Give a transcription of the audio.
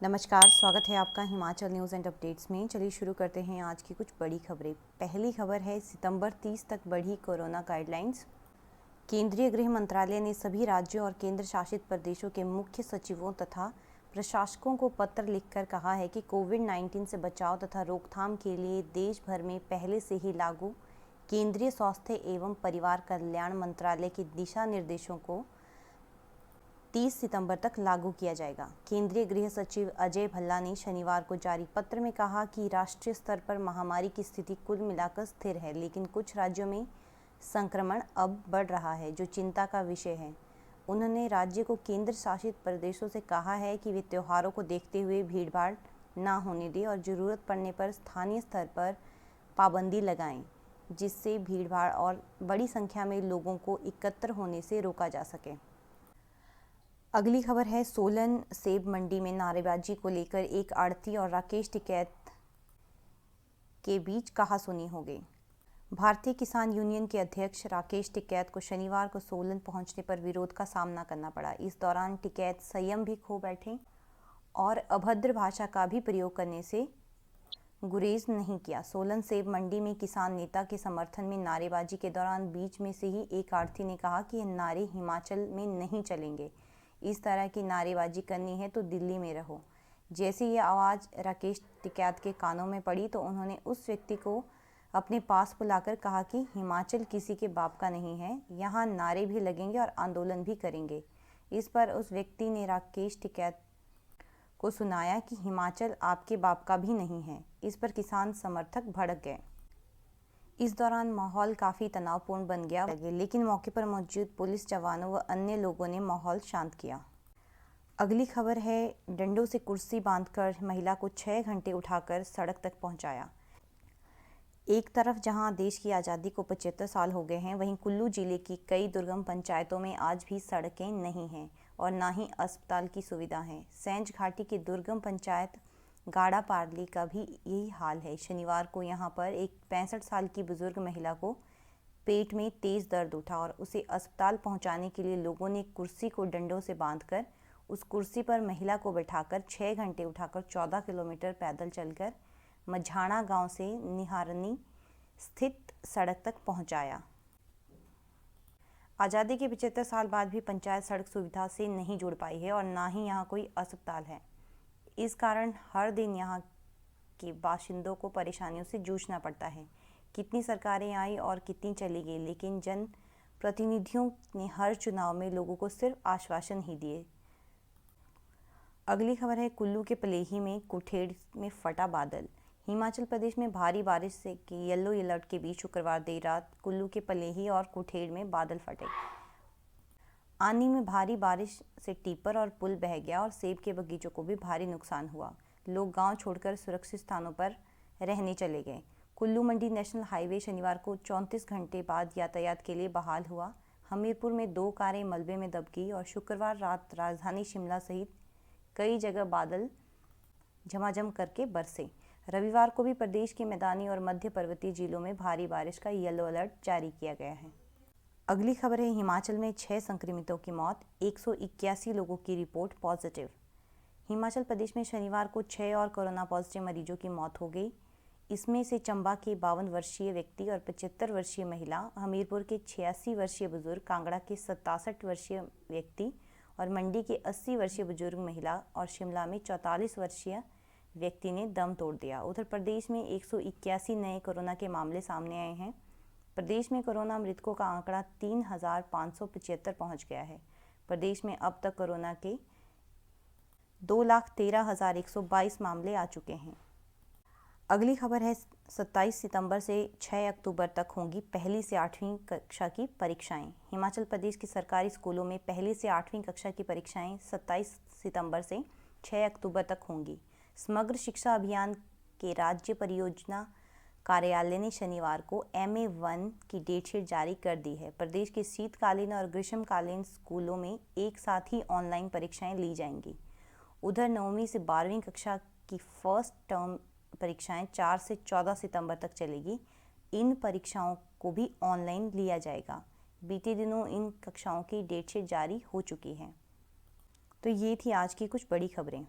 नमस्कार, स्वागत है आपका हिमाचल न्यूज़ एंड अपडेट्स में। चलिए शुरू करते हैं आज की कुछ बड़ी खबरें। पहली खबर है, सितंबर 30 तक बढ़ी कोरोना गाइडलाइंस। केंद्रीय गृह मंत्रालय ने सभी राज्यों और केंद्र शासित प्रदेशों के मुख्य सचिवों तथा प्रशासकों को पत्र लिखकर कहा है कि कोविड-19 से बचाव तथा रोकथाम के लिए देश भर में पहले से ही लागू केंद्रीय स्वास्थ्य एवं परिवार कल्याण मंत्रालय के दिशा निर्देशों को 30 सितंबर तक लागू किया जाएगा। केंद्रीय गृह सचिव अजय भल्ला ने शनिवार को जारी पत्र में कहा कि राष्ट्रीय स्तर पर महामारी की स्थिति कुल मिलाकर स्थिर है, लेकिन कुछ राज्यों में संक्रमण अब बढ़ रहा है, जो चिंता का विषय है। उन्होंने राज्य को केंद्र शासित प्रदेशों से कहा है कि वे त्योहारों को देखते हुए भीड़भाड़ न होने दें और ज़रूरत पड़ने पर स्थानीय स्तर पर पाबंदी लगाएं, जिससे भीड़भाड़ और बड़ी संख्या में लोगों को एकत्र होने से रोका जा सके। अगली खबर है, सोलन सेब मंडी में नारेबाजी को लेकर एक आढ़ती और राकेश टिकैत के बीच कहासुनी हो गई। भारतीय किसान यूनियन के अध्यक्ष राकेश टिकैत को शनिवार को सोलन पहुंचने पर विरोध का सामना करना पड़ा। इस दौरान टिकैत संयम भी खो बैठे और अभद्र भाषा का भी प्रयोग करने से गुरेज नहीं किया। सोलन सेब मंडी में किसान नेता के समर्थन में नारेबाजी के दौरान बीच में से ही एक आढ़ती ने कहा कि ये नारे हिमाचल में नहीं चलेंगे, इस तरह की नारेबाजी करनी है तो दिल्ली में रहो। जैसे ये आवाज़ राकेश टिकैत के कानों में पड़ी तो उन्होंने उस व्यक्ति को अपने पास बुलाकर कहा कि हिमाचल किसी के बाप का नहीं है, यहाँ नारे भी लगेंगे और आंदोलन भी करेंगे। इस पर उस व्यक्ति ने राकेश टिकैत को सुनाया कि हिमाचल आपके बाप का भी नहीं है। इस पर किसान समर्थक भड़क गए। इस दौरान माहौल काफ़ी तनावपूर्ण बन गया, लेकिन मौके पर मौजूद पुलिस जवानों व अन्य लोगों ने माहौल शांत किया। अगली खबर है, डंडों से कुर्सी बांधकर महिला को 6 घंटे उठाकर सड़क तक पहुंचाया। एक तरफ जहां देश की आज़ादी को 75 साल हो गए हैं, वहीं कुल्लू जिले की कई दुर्गम पंचायतों में आज भी सड़कें नहीं हैं और ना ही अस्पताल की सुविधा है। सैंज घाटी की दुर्गम पंचायत गाड़ा पारली का भी यही हाल है। शनिवार को यहां पर एक 65 साल की बुजुर्ग महिला को पेट में तेज़ दर्द उठा और उसे अस्पताल पहुंचाने के लिए लोगों ने कुर्सी को डंडों से बांधकर उस कुर्सी पर महिला को बैठाकर 6 घंटे उठाकर 14 किलोमीटर पैदल चलकर मझाणा गांव से निहारनी स्थित सड़क तक पहुंचाया। आज़ादी के 75 साल बाद भी पंचायत सड़क सुविधा से नहीं जुड़ पाई है और ना ही यहाँ कोई अस्पताल है। इस कारण हर दिन यहाँ के बाशिंदों को परेशानियों से जूझना पड़ता है। कितनी सरकारें आई और कितनी चली गई, लेकिन जन प्रतिनिधियों ने हर चुनाव में लोगों को सिर्फ आश्वासन ही दिए। अगली खबर है, कुल्लू के पलेही में कुठेड़ में फटा बादल। हिमाचल प्रदेश में भारी बारिश से के येलो अलर्ट के बीच शुक्रवार देर रात कुल्लू के पलेही और कुठेड़ में बादल फटे। आनी में भारी बारिश से टिप्पर और पुल बह गया और सेब के बगीचों को भी भारी नुकसान हुआ। लोग गांव छोड़कर सुरक्षित स्थानों पर रहने चले गए। कुल्लू मंडी नेशनल हाईवे शनिवार को 34 घंटे बाद यातायात के लिए बहाल हुआ। हमीरपुर में 2 कारें मलबे में दब गई और शुक्रवार रात राजधानी शिमला सहित कई जगह बादल झमाझम करके बरसे। रविवार को भी प्रदेश के मैदानी और मध्य पर्वतीय जिलों में भारी बारिश का येलो अलर्ट जारी किया गया है। अगली खबर है, हिमाचल में 6 संक्रमितों की मौत, 181 लोगों की रिपोर्ट पॉजिटिव। हिमाचल प्रदेश में शनिवार को 6 और कोरोना पॉजिटिव मरीजों की मौत हो गई। इसमें से चंबा के 52 वर्षीय व्यक्ति और 75 वर्षीय महिला, हमीरपुर के 86 वर्षीय बुजुर्ग, कांगड़ा के 67 वर्षीय व्यक्ति और मंडी के 80 वर्षीय बुजुर्ग महिला और शिमला में 44 वर्षीय व्यक्ति ने दम तोड़ दिया। उधर प्रदेश में 181 नए कोरोना के मामले सामने आए हैं। प्रदेश में कोरोना मृतकों का आंकड़ा 3,575 पहुंच गया है। प्रदेश में अब तक कोरोना के 2,13,122 मामले आ चुके हैं। अगली खबर है, 27 सितंबर से 6 अक्टूबर तक होंगी पहली से 8वीं कक्षा की परीक्षाएं। हिमाचल प्रदेश के सरकारी स्कूलों में पहली से 8वीं कक्षा की परीक्षाएं 27 सितंबर से 6 अक्टूबर तक होंगी। समग्र शिक्षा अभियान के राज्य परियोजना कार्यालय ने शनिवार को MA1 की डेटशीट जारी कर दी है। प्रदेश के शीतकालीन और ग्रीष्मकालीन स्कूलों में एक साथ ही ऑनलाइन परीक्षाएं ली जाएंगी। उधर 9वीं से 12वीं कक्षा की फर्स्ट टर्म परीक्षाएं 4 से 14 सितंबर तक चलेगी। इन परीक्षाओं को भी ऑनलाइन लिया जाएगा। बीते दिनों इन कक्षाओं की डेटशीट जारी हो चुकी है। तो ये थी आज की कुछ बड़ी खबरें।